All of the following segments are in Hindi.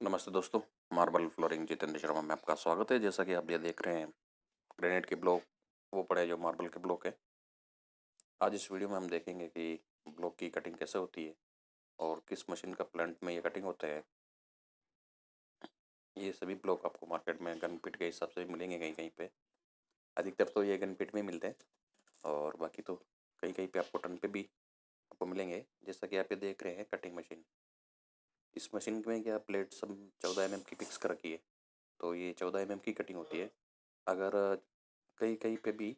नमस्ते दोस्तों। मार्बल फ्लोरिंग जितेंद्र शर्मा में आपका स्वागत है। जैसा कि आप ये देख रहे हैं, ग्रेनाइट के ब्लॉक वो पड़े जो मार्बल के ब्लॉक है। आज इस वीडियो में हम देखेंगे कि ब्लॉक की कटिंग कैसे होती है और किस मशीन का प्लांट में ये कटिंग होता है। ये सभी ब्लॉक आपको मार्केट में गन पिट के हिसाब से मिलेंगे कहीं कहीं पे। अधिकतर तो ये गन पिट में मिलते हैं और बाकी तो कहीं कहीं पे आपको टन पे भी आपको मिलेंगे। जैसा कि आप ये देख रहे हैं कटिंग मशीन, इस मशीन में क्या प्लेट सब 14 mm की फिक्स कर रखी है। तो ये 14 mm की कटिंग होती है। अगर कहीं कहीं पे भी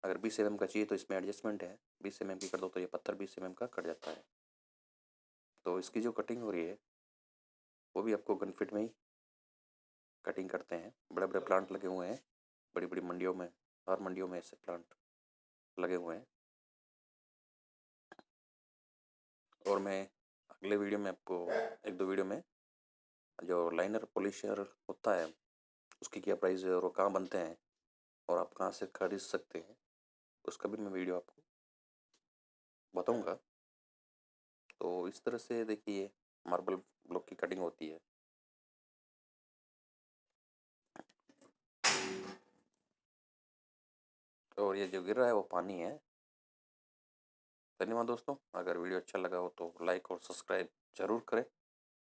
अगर 20 mm का चाहिए तो इसमें एडजस्टमेंट है। 20 mm की कर दो तो ये पत्थर 20 mm का कट जाता है। तो इसकी जो कटिंग हो रही है वो भी आपको गनफिट में ही कटिंग करते हैं। बड़े बड़े प्लांट लगे हुए हैं, बड़ी बड़ी मंडियों में, हर मंडियों में ऐसे प्लांट लगे हुए हैं। और मैं अगले वीडियो में आपको एक दो वीडियो में जो लाइनर पॉलिशर होता है उसकी क्या प्राइस है और वो कहाँ बनते हैं और आप कहाँ से खरीद सकते हैं, उसका भी मैं वीडियो आपको बताऊँगा। तो इस तरह से देखिए मार्बल ब्लॉक की कटिंग होती है। और ये जो गिर रहा है वो पानी है। धन्यवाद दोस्तों। अगर वीडियो अच्छा लगा हो तो लाइक और सब्सक्राइब ज़रूर करें।